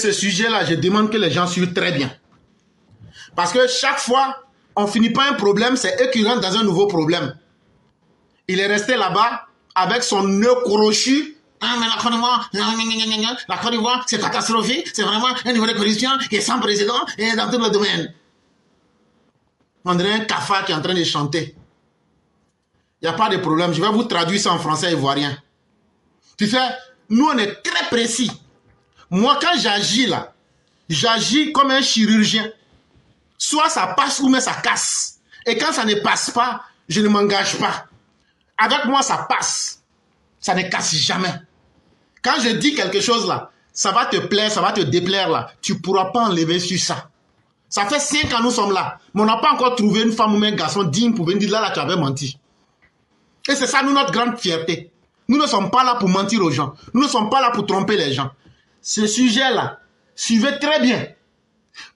Ce sujet-là, je demande que les gens suivent très bien. Parce que chaque fois, on finit pas un problème, c'est eux qui rentrent dans un nouveau problème. Il est resté là-bas avec son nœud crochu. Ah, mais la Côte d'Ivoire, c'est catastrophique, c'est vraiment un niveau de corruption qui est sans précédent et dans tout le domaine. On dirait un cafard qui est en train de chanter. Il n'y a pas de problème, je vais vous traduire ça en français ivoirien. Tu sais, nous on est très précis. Moi quand j'agis là, j'agis comme un chirurgien. Soit ça passe ou mais ça casse. Et quand ça ne passe pas, je ne m'engage pas. Avec moi ça passe. Ça ne casse jamais. Quand je dis quelque chose là, ça va te plaire, ça va te déplaire là. Tu ne pourras pas enlever sur ça. Ça fait 5 ans nous sommes là. Mais on n'a pas encore trouvé une femme ou un garçon digne pour venir dire là tu avais menti. Et c'est ça nous notre grande fierté. Nous ne sommes pas là pour mentir aux gens. Nous ne sommes pas là pour tromper les gens. Ce sujet-là, suivez très bien.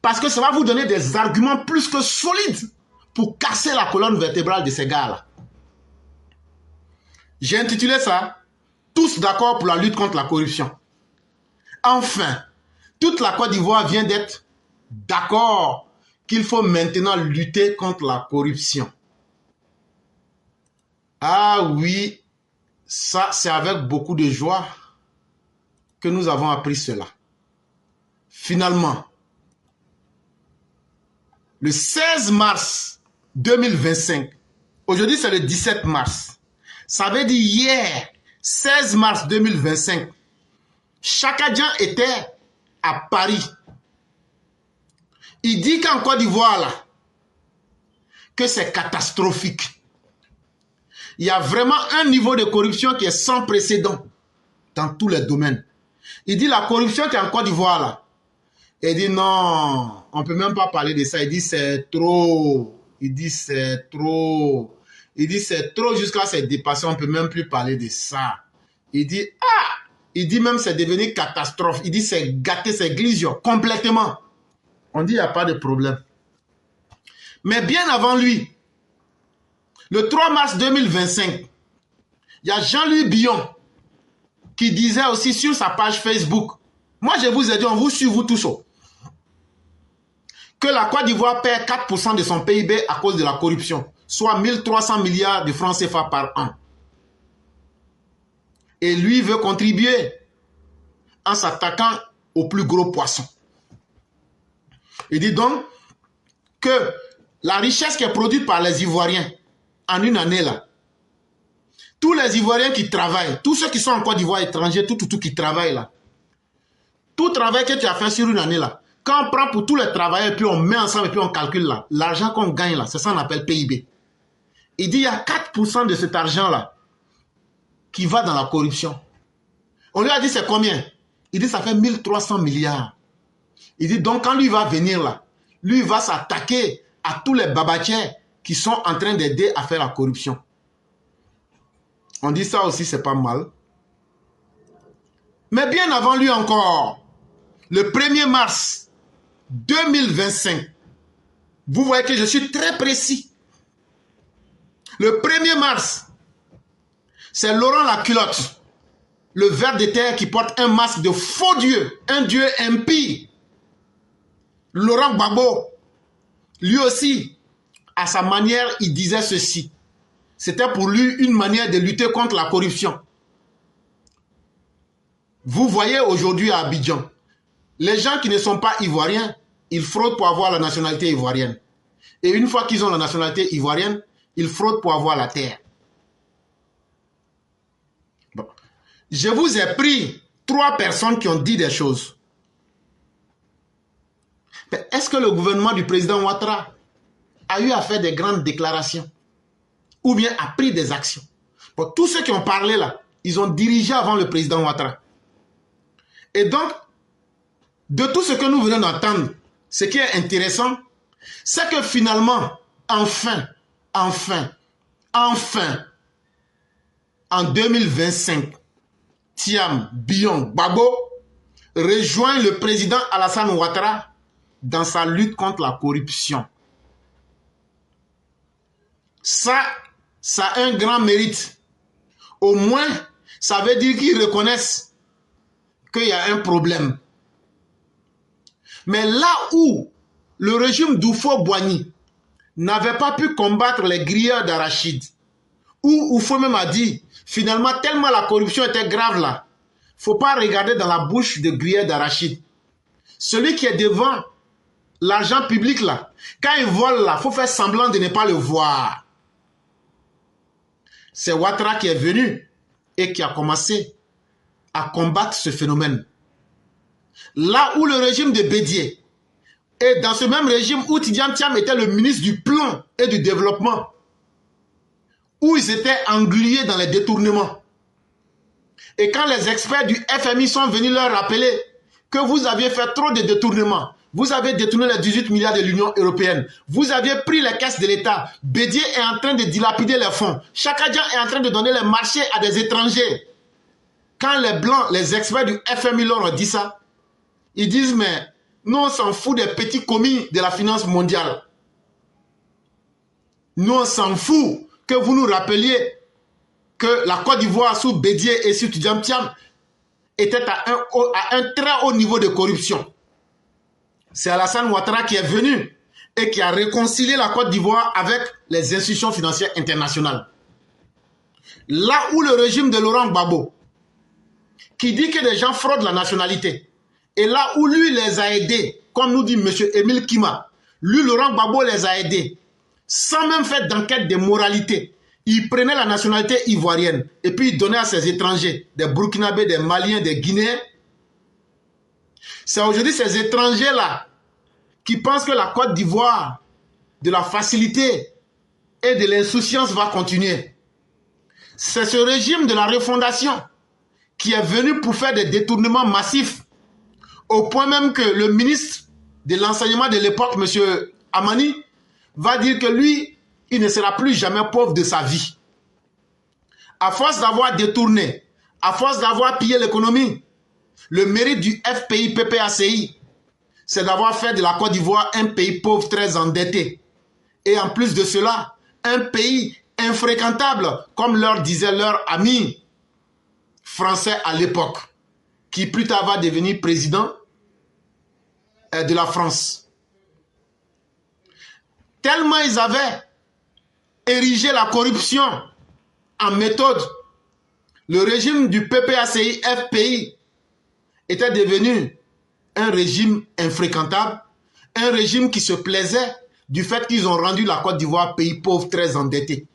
Parce que ça va vous donner des arguments plus que solides pour casser la colonne vertébrale de ces gars-là. J'ai intitulé ça « Tous d'accord pour la lutte contre la corruption ». Enfin, toute la Côte d'Ivoire vient d'être d'accord qu'il faut maintenant lutter contre la corruption. Ah oui, ça c'est avec beaucoup de joie que nous avons appris cela. Finalement, le 16 mars 2025, aujourd'hui c'est le 17 mars, ça veut dire hier, 16 mars 2025, Chaka Dian était à Paris. Il dit qu'en Côte d'Ivoire, là, que c'est catastrophique. Il y a vraiment un niveau de corruption qui est sans précédent dans tous les domaines. Il dit la corruption qui est en Côte d'Ivoire, là, il dit non, on ne peut même pas parler de ça. Il dit c'est trop. Il dit c'est trop. Il dit c'est trop jusqu'à c'est dépassé. On ne peut même plus parler de ça. Il dit ah. Il dit même c'est devenu catastrophe. Il dit c'est gâté, c'est glisio complètement. On dit il n'y a pas de problème. Mais bien avant lui, le 3 mars 2025, il y a Jean-Louis Billon qui disait aussi sur sa page Facebook, moi je vous ai dit, on vous suit vous tous, que la Côte d'Ivoire perd 4% de son PIB à cause de la corruption, soit 1300 milliards de francs CFA par an. Et lui veut contribuer en s'attaquant aux plus gros poissons. Il dit donc que la richesse qui est produite par les Ivoiriens en une année là, tous les Ivoiriens qui travaillent, tous ceux qui sont en Côte d'Ivoire étrangers, tout qui travaillent là, tout travail que tu as fait sur une année là, quand on prend pour tous les travailleurs et puis on met ensemble et puis on calcule là, l'argent qu'on gagne là, c'est ça qu'on appelle PIB. Il dit il y a 4% de cet argent là qui va dans la corruption. On lui a dit c'est combien? Il dit ça fait 1300 milliards. Il dit donc quand lui va venir là, lui va s'attaquer à tous les babatiers qui sont en train d'aider à faire la corruption. On dit ça aussi, c'est pas mal. Mais bien avant lui encore, le 1er mars 2025, vous voyez que je suis très précis. Le 1er mars, c'est Laurent Laculotte, le ver de terre qui porte un masque de faux dieu, un dieu impie. Laurent Gbagbo, lui aussi, à sa manière, il disait ceci. C'était pour lui une manière de lutter contre la corruption. Vous voyez aujourd'hui à Abidjan, les gens qui ne sont pas ivoiriens, ils fraudent pour avoir la nationalité ivoirienne. Et une fois qu'ils ont la nationalité ivoirienne, ils fraudent pour avoir la terre. Bon. Je vous ai pris 3 personnes qui ont dit des choses. Est-ce que le gouvernement du président Ouattara a eu à faire des grandes déclarations ou bien a pris des actions? Bon, tous ceux qui ont parlé là, ils ont dirigé avant le président Ouattara. Et donc, de tout ce que nous venons d'entendre, ce qui est intéressant, c'est que finalement, enfin, en 2025, Thiam, Billon, Gbagbo rejoint le président Alassane Ouattara dans sa lutte contre la corruption. Ça a un grand mérite. Au moins, ça veut dire qu'ils reconnaissent qu'il y a un problème. Mais là où le régime d'Oufo-Boigny n'avait pas pu combattre les grilleurs d'arachide, où Oufo même a dit, finalement, tellement la corruption était grave là, il ne faut pas regarder dans la bouche de grilleurs d'arachide. Celui qui est devant l'argent public là, quand il vole là, il faut faire semblant de ne pas le voir. C'est Ouattara qui est venu et qui a commencé à combattre ce phénomène. Là où le régime de Bédié, et dans ce même régime où Tidjane Thiam était le ministre du plan et du développement, où ils étaient englués dans les détournements. Et quand les experts du FMI sont venus leur rappeler que vous aviez fait trop de détournements, vous avez détourné les 18 milliards de l'Union européenne, vous aviez pris les caisses de l'État, Bédié est en train de dilapider les fonds, Chakadjan est en train de donner les marchés à des étrangers. Quand les Blancs, les experts du FMI leur ont dit ça, ils disent, mais nous on s'en fout des petits commis de la finance mondiale. Nous on s'en fout que vous nous rappeliez que la Côte d'Ivoire sous Bédié et sous Tidjane Thiam était à un très haut niveau de corruption. C'est Alassane Ouattara qui est venu et qui a réconcilié la Côte d'Ivoire avec les institutions financières internationales. Là où le régime de Laurent Gbagbo, qui dit que des gens fraudent la nationalité, et là où lui les a aidés, comme nous dit M. Émile Kima, lui Laurent Gbagbo les a aidés, sans même faire d'enquête de moralité. Il prenait la nationalité ivoirienne et puis il donnait à ses étrangers, des Burkinabés, des Maliens, des Guinéens. C'est aujourd'hui ces étrangers-là qui pensent que la Côte d'Ivoire, de la facilité et de l'insouciance va continuer. C'est ce régime de la refondation qui est venu pour faire des détournements massifs, au point même que le ministre de l'enseignement de l'époque, M. Amani, va dire que lui, il ne sera plus jamais pauvre de sa vie. À force d'avoir détourné, à force d'avoir pillé l'économie, le mérite du FPI-PPACI, c'est d'avoir fait de la Côte d'Ivoire un pays pauvre très endetté. Et en plus de cela, un pays infréquentable, comme leur disait leur ami français à l'époque, qui plus tard va devenir président de la France. Tellement ils avaient érigé la corruption en méthode, le régime du PPACI-FPI était devenu un régime infréquentable, un régime qui se plaisait du fait qu'ils ont rendu la Côte d'Ivoire pays pauvre très endetté.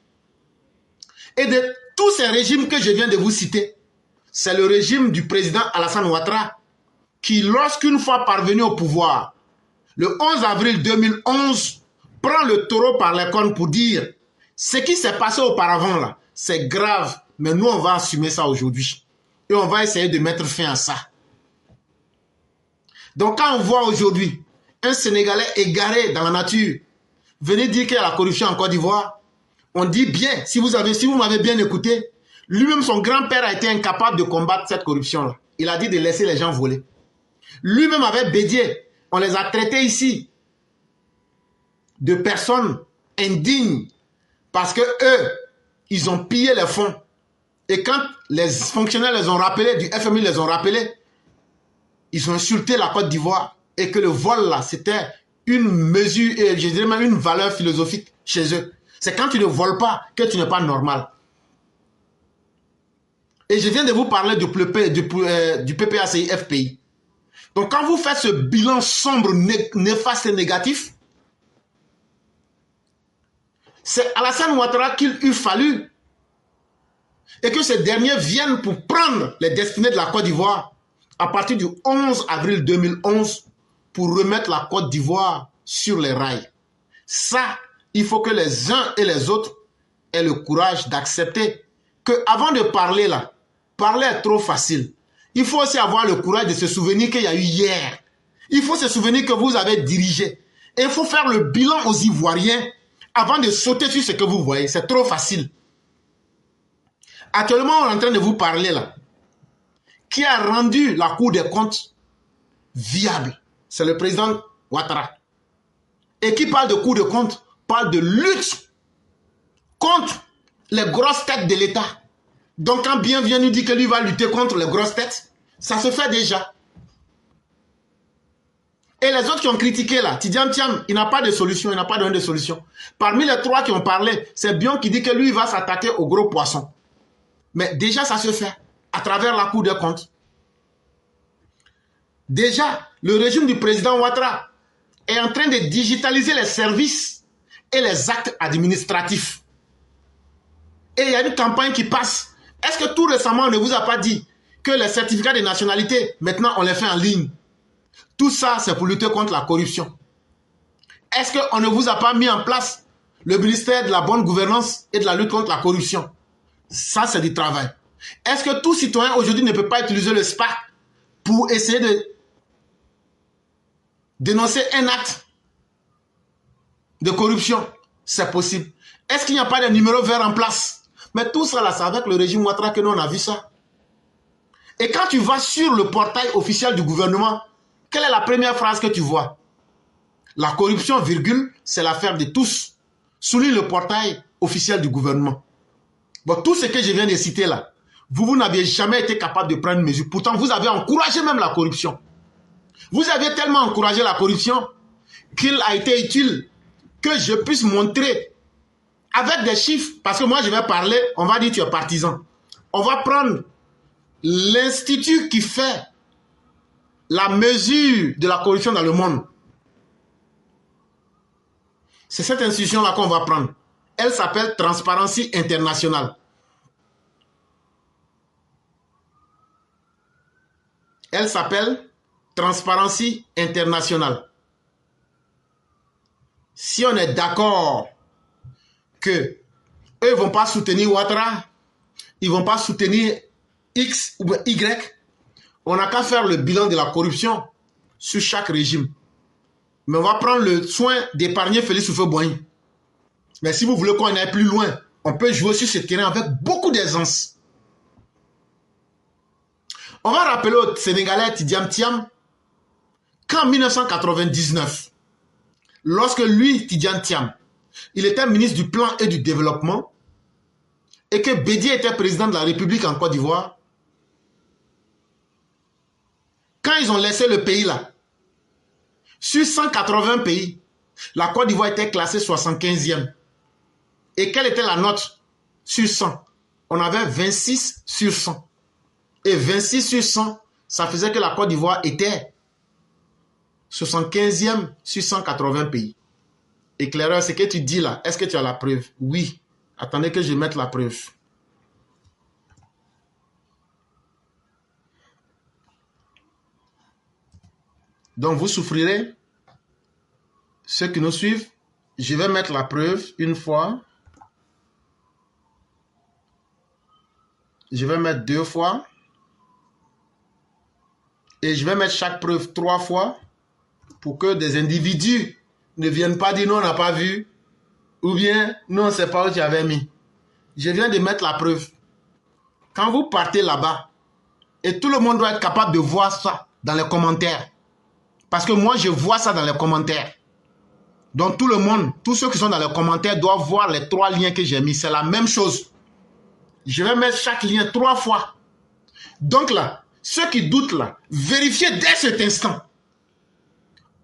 Et de tous ces régimes que je viens de vous citer, c'est le régime du président Alassane Ouattara qui, lorsqu'une fois parvenu au pouvoir, le 11 avril 2011, prend le taureau par les cornes pour dire ce qui s'est passé auparavant là, c'est grave, mais nous on va assumer ça aujourd'hui. Et on va essayer de mettre fin à ça. Donc quand on voit aujourd'hui un Sénégalais égaré dans la nature venir dire qu'il y a la corruption en Côte d'Ivoire, on dit bien, si vous m'avez bien écouté, lui-même son grand-père a été incapable de combattre cette corruption-là. Il a dit de laisser les gens voler. Lui-même avec Bédié, on les a traités ici de personnes indignes parce que eux, ils ont pillé les fonds. Et quand les fonctionnaires les ont rappelés, du FMI les ont rappelés, ils ont insulté la Côte d'Ivoire et que le vol là, c'était une mesure, et je dirais même une valeur philosophique chez eux. C'est quand tu ne voles pas que tu n'es pas normal. Et je viens de vous parler du PPACI-FPI. Donc quand vous faites ce bilan sombre, néfaste et négatif, c'est Alassane Ouattara qu'il eût fallu et que ces derniers viennent pour prendre les destinées de la Côte d'Ivoire à partir du 11 avril 2011 pour remettre la Côte d'Ivoire sur les rails. Ça, il faut que les uns et les autres aient le courage d'accepter que avant de parler là, parler est trop facile. Il faut aussi avoir le courage de se souvenir qu'il y a eu hier. Il faut se souvenir que vous avez dirigé. Et il faut faire le bilan aux Ivoiriens avant de sauter sur ce que vous voyez. C'est trop facile. Actuellement, on est en train de vous parler là. Qui a rendu la Cour des comptes viable? C'est le président Ouattara. Et qui parle de Cour des comptes parle de lutte contre les grosses têtes de l'État. Donc quand bien vient nous dire que lui va lutter contre les grosses têtes, ça se fait déjà. Et les autres qui ont critiqué là, Tidjane Thiam, il n'a pas de solution, il n'a pas donné de solution. Parmi les trois qui ont parlé, c'est Bion qui dit que lui, il va s'attaquer aux gros poissons. Mais déjà, ça se fait à travers la Cour des comptes. Déjà, le régime du président Ouattara est en train de digitaliser les services et les actes administratifs. Et il y a une campagne qui passe. Est-ce que tout récemment, on ne vous a pas dit que les certificats de nationalité, maintenant, on les fait en ligne? Tout ça, c'est pour lutter contre la corruption. Est-ce qu'on ne vous a pas mis en place le ministère de la bonne gouvernance et de la lutte contre la corruption? Ça, c'est du travail. Est-ce que tout citoyen aujourd'hui ne peut pas utiliser le SPAC pour essayer de dénoncer un acte de corruption? C'est possible. Est-ce qu'il n'y a pas de numéro vert en place? Mais tout ça, là, c'est avec le régime Ouattara que nous, on a vu ça. Et quand tu vas sur le portail officiel du gouvernement, quelle est la première phrase que tu vois? La corruption, virgule, c'est l'affaire de tous. Souligne le portail officiel du gouvernement. Bon, tout ce que je viens de citer là, vous n'aviez jamais été capable de prendre une mesure. Pourtant, vous avez encouragé même la corruption. Vous avez tellement encouragé la corruption qu'il a été utile que je puisse montrer avec des chiffres. Parce que moi, je vais parler, on va dire tu es partisan. On va prendre l'institut qui fait la mesure de la corruption dans le monde. C'est cette institution-là qu'on va prendre. Elle s'appelle Transparency International. Elle s'appelle Transparency International. Si on est d'accord que eux ne vont pas soutenir Ouattara, ils ne vont pas soutenir X ou Y, on n'a qu'à faire le bilan de la corruption sur chaque régime. Mais on va prendre le soin d'épargner Félix Houphouët-Boigny. Mais si vous voulez qu'on aille plus loin, on peut jouer sur ce terrain avec beaucoup d'aisance. On va rappeler au Sénégalais Tidjane Thiam qu'en 1999, lorsque lui, Tidjane Thiam, il était ministre du Plan et du Développement et que Bédié était président de la République en Côte d'Ivoire, quand ils ont laissé le pays là, sur 180 pays, la Côte d'Ivoire était classée 75e. Et quelle était la note sur 100? On avait 26 sur 100. Et 26 sur 100, ça faisait que la Côte d'Ivoire était 75e sur 180 pays. Éclaireur, ce que tu dis là, est-ce que tu as la preuve? Oui. Attendez que je mette la preuve. Donc vous souffrirez. Ceux qui nous suivent, je vais mettre la preuve une fois. Je vais mettre 2 fois. Et je vais mettre chaque preuve 3 fois pour que des individus ne viennent pas dire non, on n'a pas vu. Ou bien non, on ne sait pas où tu avais mis. Je viens de mettre la preuve. Quand vous partez là-bas, et tout le monde doit être capable de voir ça dans les commentaires. Parce que moi, je vois ça dans les commentaires. Donc tout le monde, tous ceux qui sont dans les commentaires doivent voir les 3 liens que j'ai mis. C'est la même chose. Je vais mettre chaque lien 3 fois. Donc là, ceux qui doutent là, vérifiez dès cet instant.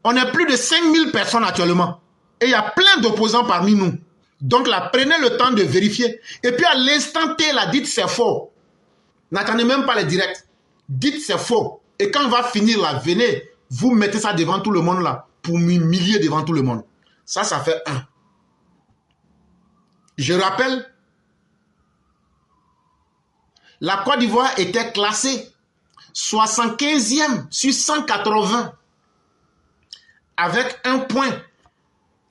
On est plus de 5000 personnes actuellement. Et il y a plein d'opposants parmi nous. Donc là, prenez le temps de vérifier. Et puis à l'instant T, là, dites c'est faux. N'attendez même pas les directs. Dites c'est faux. Et quand on va finir là, venez, vous mettez ça devant tout le monde là, pour m'humilier devant tout le monde. Ça fait 1. Je rappelle, la Côte d'Ivoire était classée 75e sur 180 avec un point,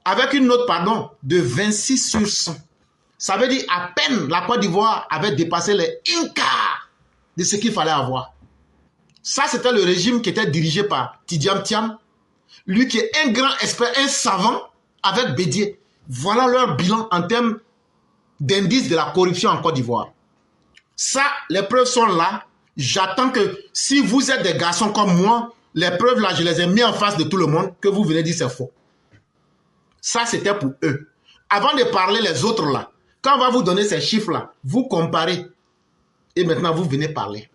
avec une note, pardon, de 26 sur 100. Ça veut dire à peine la Côte d'Ivoire avait dépassé les 1/4 de ce qu'il fallait avoir. Ça, c'était le régime qui était dirigé par Tidjane Thiam, lui qui est un grand expert, un savant avec Bédié. Voilà leur bilan en termes d'indice de la corruption en Côte d'Ivoire. Ça, les preuves sont là. J'attends que si vous êtes des garçons comme moi, les preuves là, je les ai mis en face de tout le monde, que vous venez dire c'est faux. Ça, c'était pour eux. Avant de parler les autres là, quand on va vous donner ces chiffres là, vous comparez. Et maintenant, vous venez parler.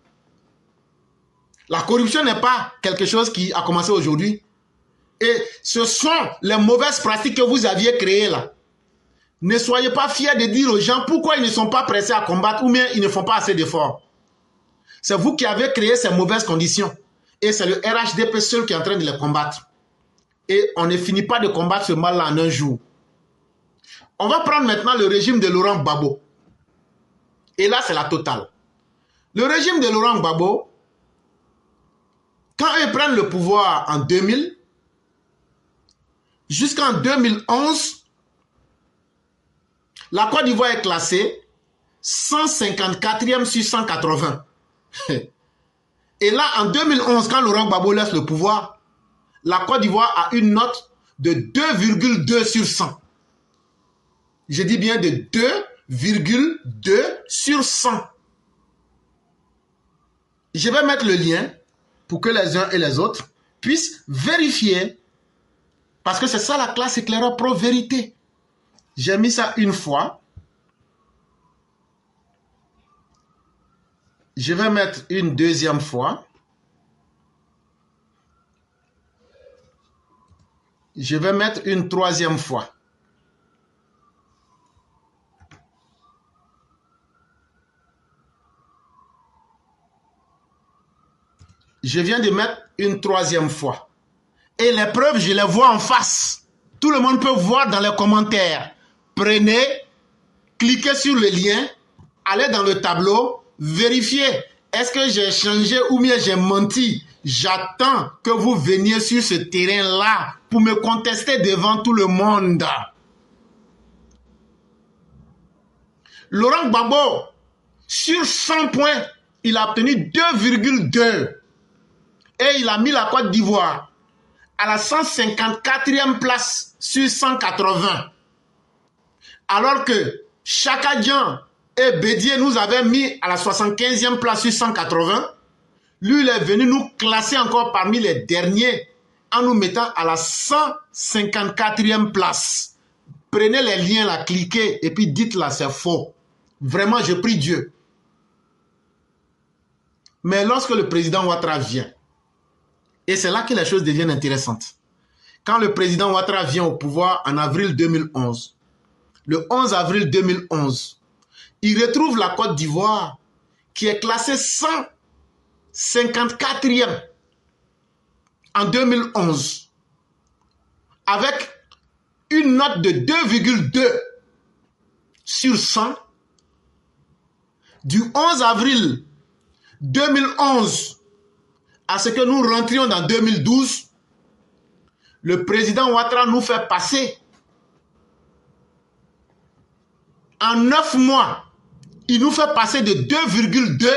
La corruption n'est pas quelque chose qui a commencé aujourd'hui. Et ce sont les mauvaises pratiques que vous aviez créées là. Ne soyez pas fiers de dire aux gens pourquoi ils ne sont pas pressés à combattre ou bien ils ne font pas assez d'efforts. C'est vous qui avez créé ces mauvaises conditions. Et c'est le RHDP seul qui est en train de les combattre. Et on ne finit pas de combattre ce mal-là en un jour. On va prendre maintenant le régime de Laurent Gbagbo. Et là, c'est la totale. Le régime de Laurent Gbagbo, quand ils prennent le pouvoir en 2000, jusqu'en 2011, la Côte d'Ivoire est classée 154e sur 180. Et là, en 2011, quand Laurent Gbagbo laisse le pouvoir, la Côte d'Ivoire a une note de 2,2 sur 100. Je dis bien de 2,2 sur 100. Je vais mettre le lien pour que les uns et les autres puissent vérifier. Parce que c'est ça la classe éclaireur pro-vérité. J'ai mis ça une fois. Je vais mettre une deuxième fois. Je vais mettre une troisième fois. Je viens de mettre une troisième fois. Et les preuves, je les vois en face. Tout le monde peut voir dans les commentaires. Prenez, cliquez sur le lien, allez dans le tableau, vérifiez. Est-ce que j'ai changé ou bien j'ai menti? J'attends que vous veniez sur ce terrain-là pour me contester devant tout le monde. Laurent Gbagbo, sur 100 points, il a obtenu 2,2. Et il a mis la Côte d'Ivoire à la 154e place sur 180. Alors que Chaka Dian et Bédié nous avaient mis à la 75e place sur 180. Lui, il est venu nous classer encore parmi les derniers en nous mettant à la 154e place. Prenez les liens là, cliquez et puis dites là, c'est faux. Vraiment, je prie Dieu. Mais lorsque le président Ouattara vient, et c'est là que les choses deviennent intéressantes. Quand le président Ouattara vient au pouvoir en avril 2011, le 11 avril 2011, il retrouve la Côte d'Ivoire qui est classée 154e en 2011 avec une note de 2,2 sur 100 du 11 avril 2011 à ce que nous rentrions dans 2012, le président Ouattara nous fait passer en 9 mois, il nous fait passer de 2,2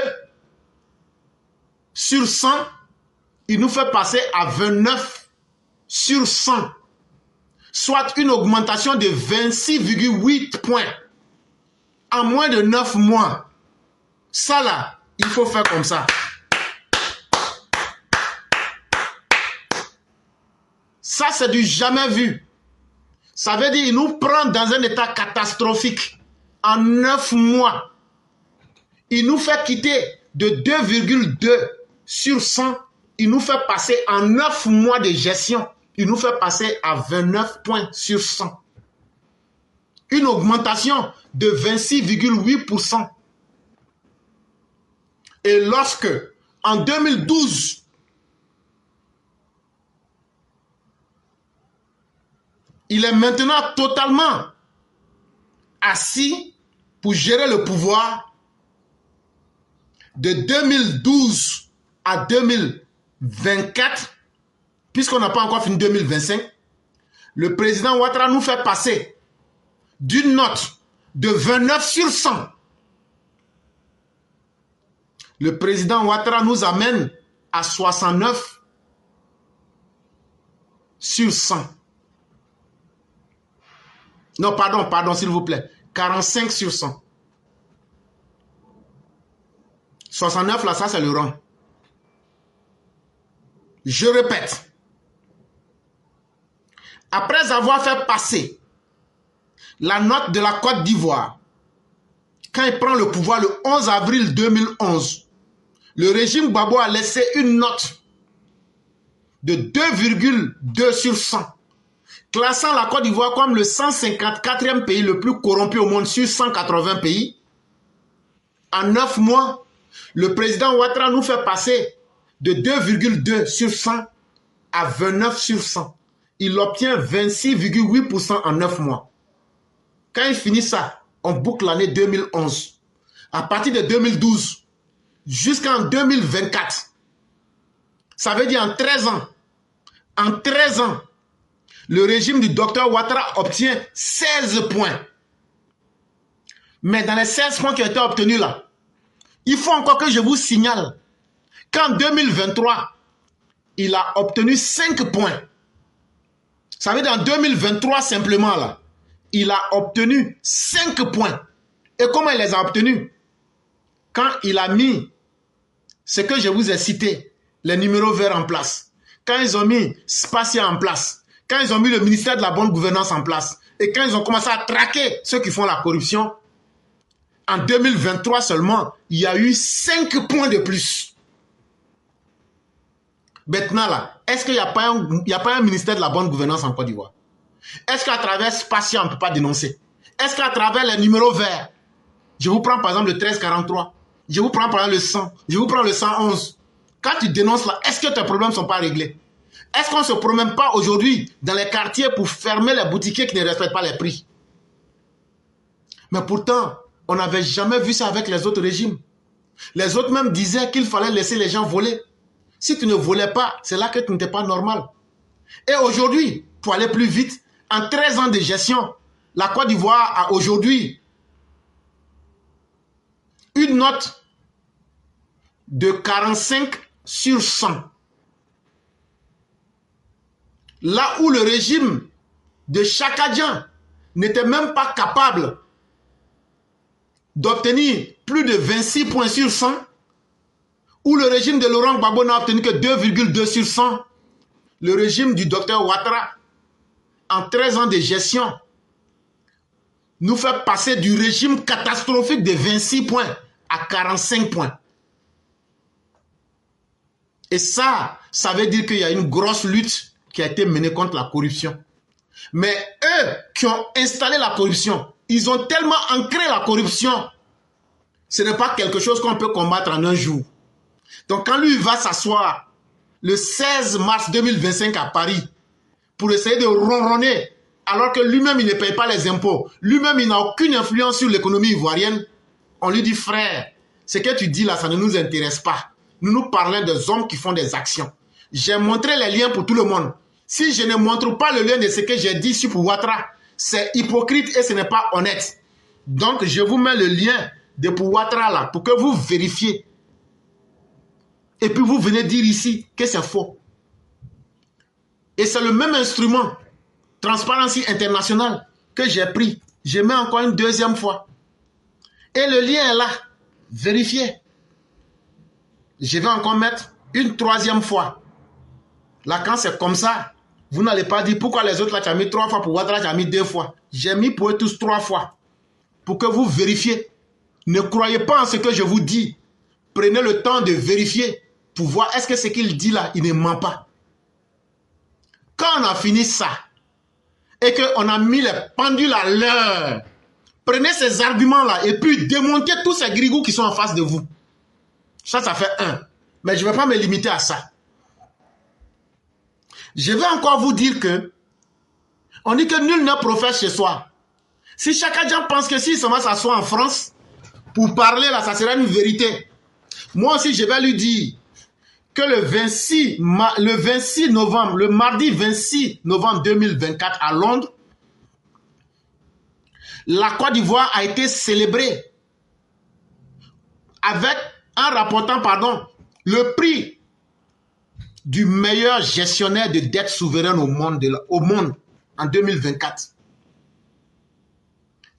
sur 100, il nous fait passer à 29 sur 100, soit une augmentation de 26,8 points en moins de 9 mois. Ça là, il faut faire comme ça. Ça, c'est du jamais vu. Ça veut dire qu'il nous prend dans un état catastrophique. En 9 mois, il nous fait quitter de 2,2 sur 100. Il nous fait passer en 9 mois de gestion. Il nous fait passer à 29 points sur 100. Une augmentation de 26,8%. Et lorsque, en 2012, il est maintenant totalement assis pour gérer le pouvoir de 2012 à 2024, puisqu'on n'a pas encore fini 2025, le président Ouattara nous fait passer d'une note de 29 sur 100. Le président Ouattara nous amène à 69 sur 100. Non, pardon, s'il vous plaît. 45 sur 100. 69, là, ça, c'est le rang. Je répète. Après avoir fait passer la note de la Côte d'Ivoire, quand il prend le pouvoir le 11 avril 2011, le régime Gbagbo a laissé une note de 2,2 sur 100, classant la Côte d'Ivoire comme le 154e pays le plus corrompu au monde sur 180 pays. En 9 mois, le président Ouattara nous fait passer de 2,2 sur 100 à 29 sur 100. Il obtient 26,8% en 9 mois. Quand il finit ça, on boucle l'année 2011. À partir de 2012 jusqu'en 2024, ça veut dire en 13 ans, le régime du docteur Ouattara obtient 16 points. Mais dans les 16 points qui ont été obtenus là, il faut encore que je vous signale qu'en 2023, il a obtenu 5 points. Ça veut dire en 2023 simplement là, il a obtenu 5 points. Et comment il les a obtenus? Quand il a mis ce que je vous ai cité, les numéros verts en place, quand ils ont mis Spatia en place, quand ils ont mis le ministère de la bonne gouvernance en place, et quand ils ont commencé à traquer ceux qui font la corruption, en 2023 seulement, il y a eu 5 points de plus. Maintenant là, est-ce qu'il n'y a pas un ministère de la bonne gouvernance en Côte d'Ivoire? Est-ce qu'à travers Spatia, on ne peut pas dénoncer? Est-ce qu'à travers les numéros verts, je vous prends par exemple le 1343, je vous prends par exemple le 100, je vous prends le 111. Quand tu dénonces là, est-ce que tes problèmes ne sont pas réglés? Est-ce qu'on ne se promène pas aujourd'hui dans les quartiers pour fermer les boutiquiers qui ne respectent pas les prix? Mais pourtant, on n'avait jamais vu ça avec les autres régimes. Les autres même disaient qu'il fallait laisser les gens voler. Si tu ne volais pas, c'est là que tu n'étais pas normal. Et aujourd'hui, pour aller plus vite, en 13 ans de gestion, la Côte d'Ivoire a aujourd'hui une note de 45 sur 100. Là où le régime de Chakadjan n'était même pas capable d'obtenir plus de 26 points sur 100, où le régime de Laurent Gbagbo n'a obtenu que 2,2 sur 100, le régime du docteur Ouattara, en 13 ans de gestion, nous fait passer du régime catastrophique de 26 points à 45 points. Et ça veut dire qu'il y a une grosse lutte qui a été menée contre la corruption. Mais eux qui ont installé la corruption, ils ont tellement ancré la corruption, ce n'est pas quelque chose qu'on peut combattre en un jour. Donc quand lui va s'asseoir le 16 mars 2025 à Paris pour essayer de ronronner, alors que lui-même il ne paye pas les impôts, lui-même il n'a aucune influence sur l'économie ivoirienne, on lui dit frère, ce que tu dis là, ça ne nous intéresse pas. Nous parlons des hommes qui font des actions. J'ai montré les liens pour tout le monde. Si je ne montre pas le lien de ce que j'ai dit sur Ouattara, c'est hypocrite et ce n'est pas honnête. Donc je vous mets le lien de Ouattara là pour que vous vérifiez. Et puis vous venez dire ici que c'est faux. Et c'est le même instrument, Transparency International, que j'ai pris. Je mets encore une deuxième fois. Et le lien est là. Vérifiez. Je vais encore mettre une troisième fois. Là, quand c'est comme ça, vous n'allez pas dire pourquoi les autres là, tu as mis 3 fois, pour Ouattara, tu as mis 2 fois. J'ai mis pour eux tous 3 fois. Pour que vous vérifiez. Ne croyez pas en ce que je vous dis. Prenez le temps de vérifier pour voir est-ce que ce qu'il dit là, il ne ment pas. Quand on a fini ça, et qu'on a mis les pendules à l'heure, prenez ces arguments-là et puis démontez tous ces grigous qui sont en face de vous. Ça fait 1. Mais je ne vais pas me limiter à ça. Je vais encore vous dire que on dit que nul n'est prophète chez soi. Si Chakadjan pense que s'il se met s'asseoir en France, pour parler là, ça sera une vérité. Moi aussi, je vais lui dire que le 26 novembre, le mardi 26 novembre 2024 à Londres, la Côte d'Ivoire a été célébrée en rapportant, le prix du meilleur gestionnaire de dette souveraine au monde en 2024.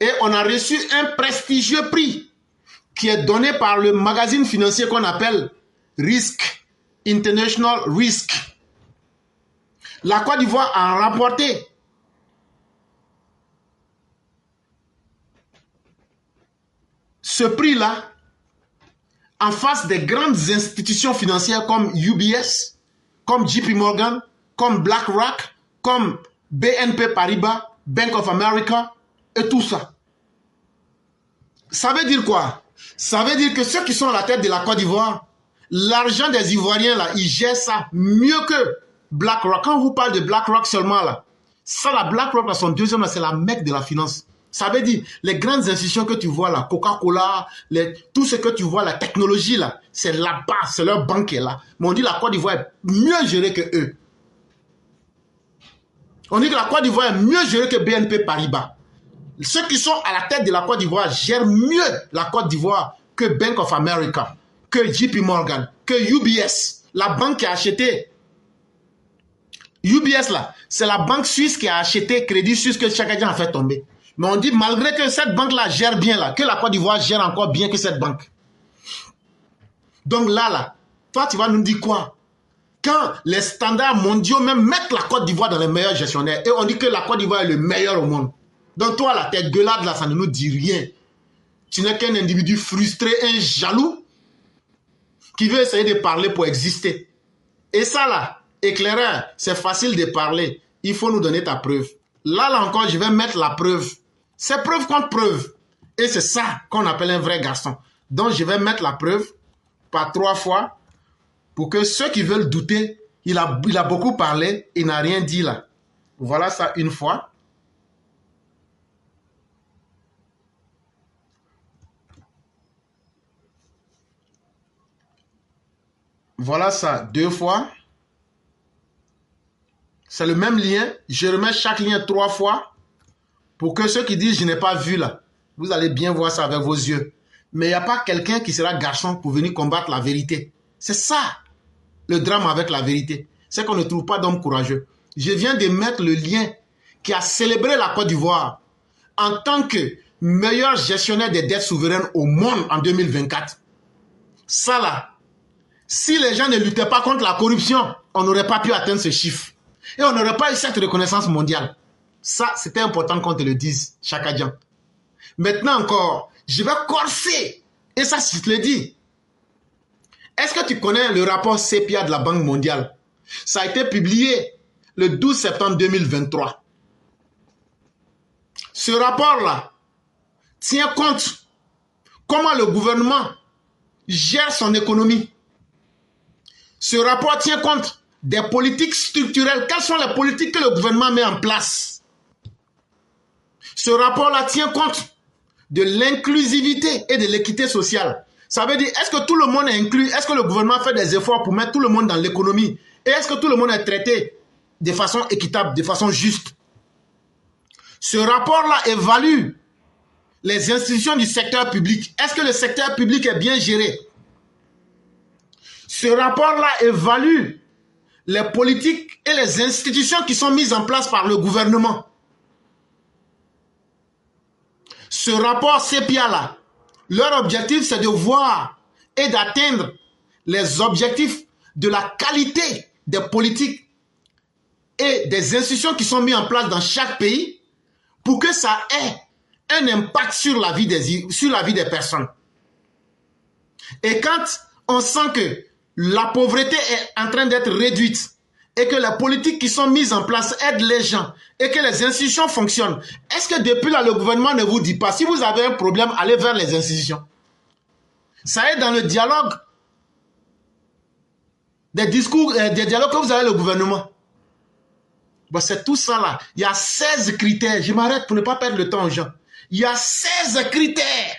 Et on a reçu un prestigieux prix qui est donné par le magazine financier qu'on appelle Risk, International Risk. La Côte d'Ivoire a remporté ce prix-là en face des grandes institutions financières comme UBS, comme JP Morgan, comme BlackRock, comme BNP Paribas, Bank of America et tout ça. Ça veut dire quoi? Ça veut dire que ceux qui sont à la tête de la Côte d'Ivoire, l'argent des Ivoiriens, là, ils gèrent ça mieux que BlackRock. Quand on vous parle de BlackRock seulement, là, ça, la BlackRock, là, son deuxième, c'est la mecque de la finance. Ça veut dire, les grandes institutions que tu vois là, Coca-Cola, tout ce que tu vois, la technologie là, c'est là-bas, c'est leur banque qui est là. Mais on dit que la Côte d'Ivoire est mieux gérée que eux. On dit que la Côte d'Ivoire est mieux gérée que BNP Paribas. Ceux qui sont à la tête de la Côte d'Ivoire gèrent mieux la Côte d'Ivoire que Bank of America, que JP Morgan, que UBS, la banque qui a acheté. UBS là, c'est la banque suisse qui a acheté Crédit Suisse que Chakadjan a fait tomber. Mais on dit malgré que cette banque-là gère bien là, que la Côte d'Ivoire gère encore bien que cette banque. Donc là, toi tu vas nous dire quoi? Quand les standards mondiaux même mettent la Côte d'Ivoire dans les meilleurs gestionnaires, et on dit que la Côte d'Ivoire est le meilleur au monde. Donc toi, là, tes gueulades là, ça ne nous dit rien. Tu n'es qu'un individu frustré, un jaloux, qui veut essayer de parler pour exister. Et ça là, éclaireur, c'est facile de parler. Il faut nous donner ta preuve. Là encore, je vais mettre la preuve. C'est preuve contre preuve. Et c'est ça qu'on appelle un vrai garçon. Donc je vais mettre la preuve par 3 fois pour que ceux qui veulent douter, il a beaucoup parlé, il n'a rien dit là. Voilà ça une fois. Voilà ça 2 fois. C'est le même lien. Je remets chaque lien 3 fois pour que ceux qui disent je n'ai pas vu là, vous allez bien voir ça avec vos yeux. Mais il n'y a pas quelqu'un qui sera garçon pour venir combattre la vérité. C'est ça le drame avec la vérité. C'est qu'on ne trouve pas d'homme courageux. Je viens de mettre le lien qui a célébré la Côte d'Ivoire en tant que meilleur gestionnaire des dettes souveraines au monde en 2024. Ça là, si les gens ne luttaient pas contre la corruption, on n'aurait pas pu atteindre ce chiffre. Et on n'aurait pas eu cette reconnaissance mondiale. Ça, c'était important qu'on te le dise, Chakadjan. Maintenant encore, je vais corser. Et ça, je te le dis. Est-ce que tu connais le rapport CEPIA de la Banque mondiale? Ça a été publié le 12 septembre 2023. Ce rapport-là tient compte comment le gouvernement gère son économie. Ce rapport tient compte des politiques structurelles. Quelles sont les politiques que le gouvernement met en place? Ce rapport-là tient compte de l'inclusivité et de l'équité sociale. Ça veut dire, est-ce que tout le monde est inclus? Est-ce que le gouvernement fait des efforts pour mettre tout le monde dans l'économie? Et est-ce que tout le monde est traité de façon équitable, de façon juste? Ce rapport-là évalue les institutions du secteur public. Est-ce que le secteur public est bien géré? Ce rapport-là évalue les politiques et les institutions qui sont mises en place par le gouvernement. Ce rapport CEPIA-là, leur objectif, c'est de voir et d'atteindre les objectifs de la qualité des politiques et des institutions qui sont mises en place dans chaque pays pour que ça ait un impact sur la vie des personnes. Et quand on sent que la pauvreté est en train d'être réduite et que les politiques qui sont mises en place aident les gens et que les institutions fonctionnent, est-ce que depuis là, le gouvernement ne vous dit pas, si vous avez un problème, allez vers les institutions? Ça est dans le dialogue, des discours, des dialogues que vous avez avec le gouvernement. Bon, c'est tout ça là. Il y a 16 critères. Je m'arrête pour ne pas perdre le temps aux gens. Il y a 16 critères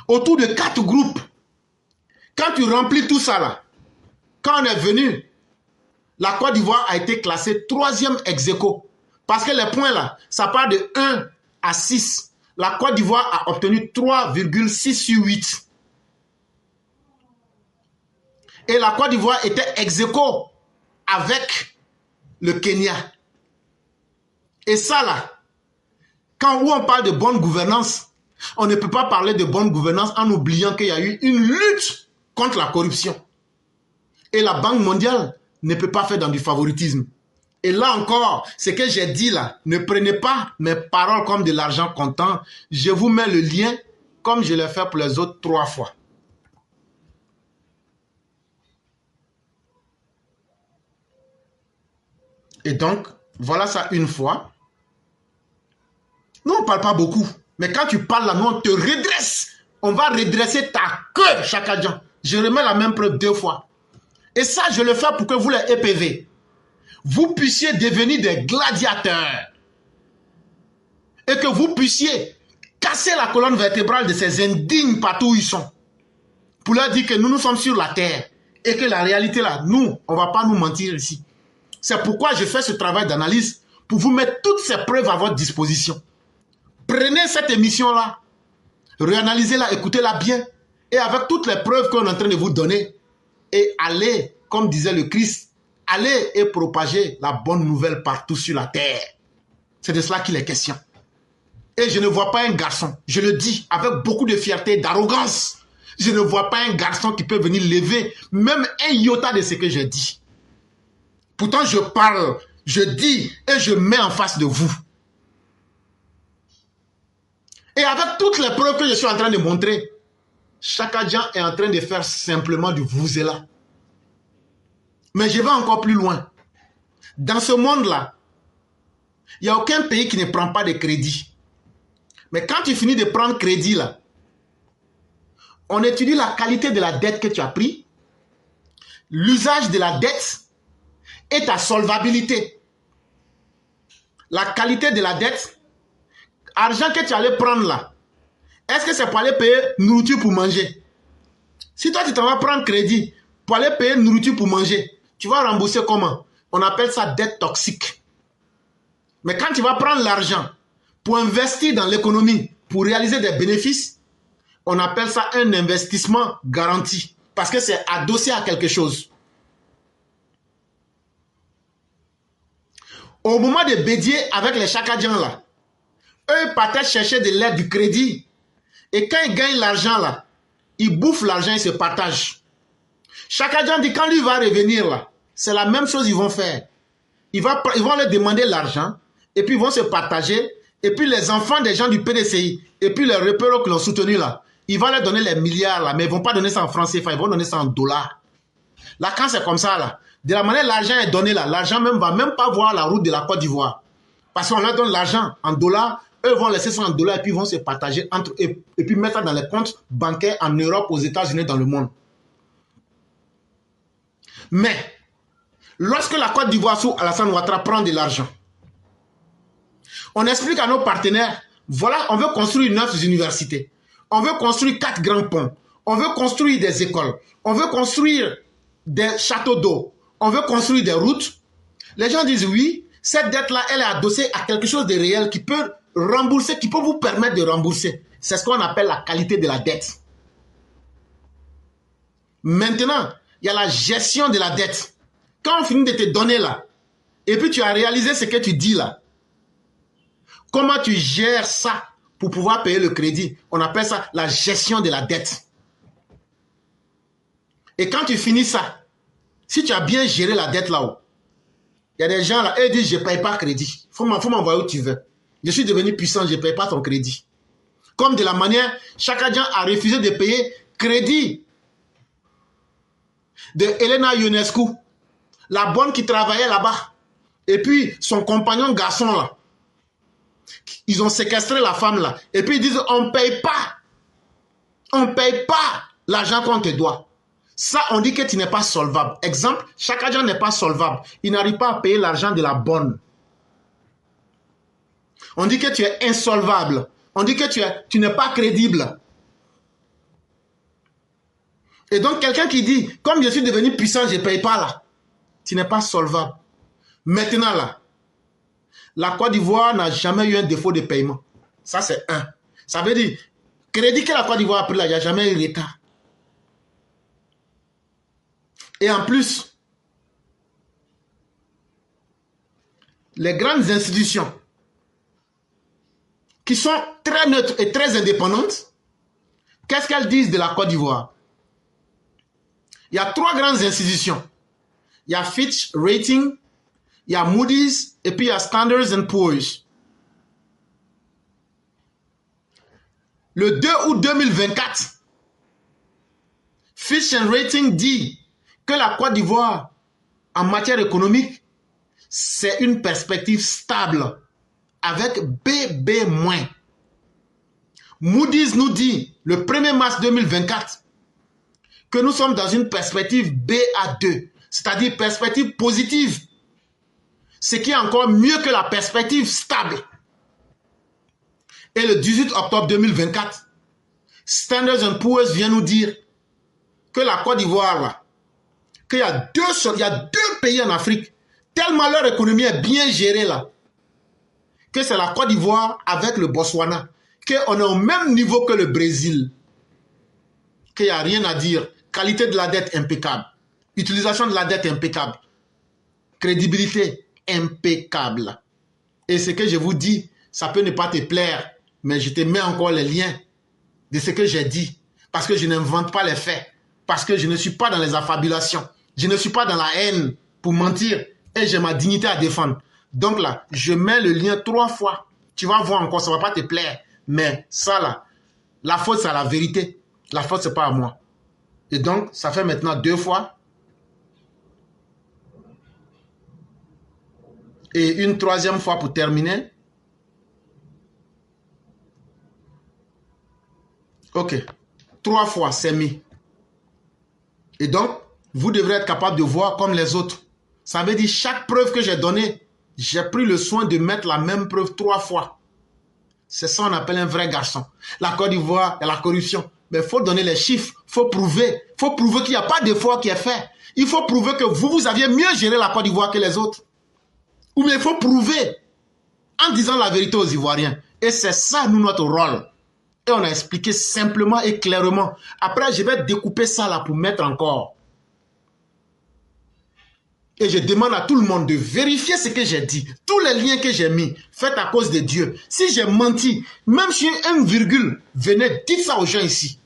autour de 4 groupes. Quand tu remplis tout ça là, quand on est venu, la Côte d'Ivoire a été classée 3e ex-aequo. Parce que les points là, ça part de 1 à 6. La Côte d'Ivoire a obtenu 3,6 sur 8. Et la Côte d'Ivoire était ex-aequo avec le Kenya. Et ça là, quand on parle de bonne gouvernance, on ne peut pas parler de bonne gouvernance en oubliant qu'il y a eu une lutte contre la corruption. Et la Banque mondiale ne peut pas faire dans du favoritisme. Et là encore, ce que j'ai dit là, ne prenez pas mes paroles comme de l'argent comptant. Je vous mets le lien comme je l'ai fait pour les autres 3 fois. Et donc, voilà ça une fois. Nous, on ne parle pas beaucoup. Mais quand tu parles là, nous, on te redresse. On va redresser ta queue, Chakadjan. Je remets la même preuve 2 fois. Et ça, je le fais pour que vous, les EPV, vous puissiez devenir des gladiateurs. Et que vous puissiez casser la colonne vertébrale de ces indignes partout où ils sont. Pour leur dire que nous sommes sur la terre. Et que la réalité là, nous, on ne va pas nous mentir ici. C'est pourquoi je fais ce travail d'analyse pour vous mettre toutes ces preuves à votre disposition. Prenez cette émission-là, réanalysez-la, écoutez-la bien. Et avec toutes les preuves qu'on est en train de vous donner, et allez, comme disait le Christ, allez et propagez la bonne nouvelle partout sur la terre. C'est de cela qu'il est question. Et je ne vois pas un garçon, je le dis avec beaucoup de fierté et d'arrogance, je ne vois pas un garçon qui peut venir lever même un iota de ce que j'ai dit. Pourtant, je parle, je dis et je mets en face de vous. Et avec toutes les preuves que je suis en train de montrer, Chakadjan est en train de faire simplement du vuvuzela. Mais je vais encore plus loin. Dans ce monde-là, il n'y a aucun pays qui ne prend pas de crédit. Mais quand tu finis de prendre crédit, là, on étudie la qualité de la dette que tu as pris, l'usage de la dette et ta solvabilité. La qualité de la dette, argent que tu allais prendre là, est-ce que c'est pour aller payer nourriture pour manger? Si toi tu t'en vas prendre crédit pour aller payer nourriture pour manger, tu vas rembourser comment? On appelle ça dette toxique. Mais quand tu vas prendre l'argent pour investir dans l'économie, pour réaliser des bénéfices, on appelle ça un investissement garanti. Parce que c'est adossé à quelque chose. Au moment de bédier avec les Chakadjans là, eux partaient chercher de l'aide, du crédit. Et quand ils gagnent l'argent là, ils bouffent l'argent, ils se partagent. Chakadjan dit quand lui va revenir là, c'est la même chose qu'ils vont faire. Ils vont leur demander l'argent, et puis ils vont se partager, et puis les enfants des gens du PDCI, et puis les repères qui l'ont soutenu là, ils vont leur donner les milliards là, mais ils ne vont pas donner ça en francs CFA, ils vont donner ça en dollars. Là, quand c'est comme ça là, de la manière l'argent est donné là, l'argent même va même pas voir la route de la Côte d'Ivoire. Parce qu'on leur donne l'argent en dollars, eux vont laisser ça en dollars, et puis ils vont se partager entre eux, et puis mettre ça dans les comptes bancaires en Europe, aux États-Unis, dans le monde. Mais, lorsque la Côte d'Ivoire sous Alassane Ouattara prend de l'argent, on explique à nos partenaires, voilà, on veut construire 9 universités, on veut construire 4 grands ponts, on veut construire des écoles, on veut construire des châteaux d'eau, on veut construire des routes. Les gens disent oui, cette dette-là, elle est adossée à quelque chose de réel qui peut rembourser, qui peut vous permettre de rembourser. C'est ce qu'on appelle la qualité de la dette. Maintenant, il y a la gestion de la dette. Quand on finit de te donner là, et puis tu as réalisé ce que tu dis là, comment tu gères ça pour pouvoir payer le crédit? On appelle ça la gestion de la dette. Et quand tu finis ça, si tu as bien géré la dette là-haut, il y a des gens là, ils disent je ne paye pas crédit. Faut m'envoyer où tu veux. Je suis devenu puissant, je ne paye pas ton crédit. Comme de la manière, Chakadjan a refusé de payer crédit de Elena Ionescu, la bonne qui travaillait là-bas. Et puis, son compagnon garçon là. Ils ont séquestré la femme là. Et puis, ils disent, on ne paye pas. On ne paye pas l'argent qu'on te doit. Ça, on dit que tu n'es pas solvable. Exemple, Chakadjan n'est pas solvable. Il n'arrive pas à payer l'argent de la bonne. On dit que tu es insolvable. On dit que tu n'es pas crédible. Et donc, quelqu'un qui dit, comme je suis devenu puissant, je ne paye pas là. Tu n'es pas solvable. Maintenant là, la Côte d'Ivoire n'a jamais eu un défaut de paiement. Ça, c'est un. Ça veut dire, crédit que la Côte d'Ivoire a pris là, il n'y a jamais eu retard. Et en plus, les grandes institutions qui sont très neutres et très indépendantes, qu'est-ce qu'elles disent de la Côte d'Ivoire? Il y a 3 grandes institutions. Il y a Fitch Rating, il y a Moody's et puis il y a Standard & Poor's. Le 2 août 2024, Fitch Rating dit que la Côte d'Ivoire, en matière économique, c'est une perspective stable avec BB-. Moody's nous dit le 1er mars 2024 que nous sommes dans une perspective BA2, c'est-à-dire perspective positive, ce qui est encore mieux que la perspective stable. Et le 18 octobre 2024, Standard & Poor's vient nous dire que la Côte d'Ivoire, qu'il y a deux pays en Afrique, tellement leur économie est bien gérée là, que c'est la Côte d'Ivoire avec le Botswana, qu'on est au même niveau que le Brésil, qu'il n'y a rien à dire. Qualité de la dette impeccable, utilisation de la dette impeccable, crédibilité impeccable. Et ce que je vous dis, ça peut ne pas te plaire, mais je te mets encore les liens de ce que j'ai dit, parce que je n'invente pas les faits, parce que je ne suis pas dans les affabulations, je ne suis pas dans la haine pour mentir, et j'ai ma dignité à défendre. Donc là, je mets le lien 3 fois. Tu vas voir encore, ça ne va pas te plaire. Mais ça là, la faute c'est à la vérité. La faute c'est pas à moi. Et donc, ça fait maintenant 2 fois. Et une 3e fois pour terminer. Ok. 3 fois, c'est mis. Et donc, vous devrez être capable de voir comme les autres. Ça veut dire chaque preuve que j'ai donnée, j'ai pris le soin de mettre la même preuve 3 fois. C'est ça qu'on appelle un vrai garçon. La Côte d'Ivoire et la corruption. Mais il faut donner les chiffres, il faut prouver. Il faut prouver qu'il n'y a pas d'effort qui est fait. Il faut prouver que vous aviez mieux géré la Côte d'Ivoire que les autres. Ou bien il faut prouver en disant la vérité aux Ivoiriens. Et c'est ça, nous, notre rôle. Et on a expliqué simplement et clairement. Après, je vais découper ça là pour mettre encore. Et je demande à tout le monde de vérifier ce que j'ai dit. Tous les liens que j'ai mis, faites à cause de Dieu. Si j'ai menti, même si un virgule, venez, dites ça aux gens ici.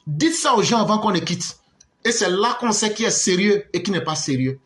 Dites ça aux gens avant qu'on ne quitte. Et c'est là qu'on sait qui est sérieux et qui n'est pas sérieux.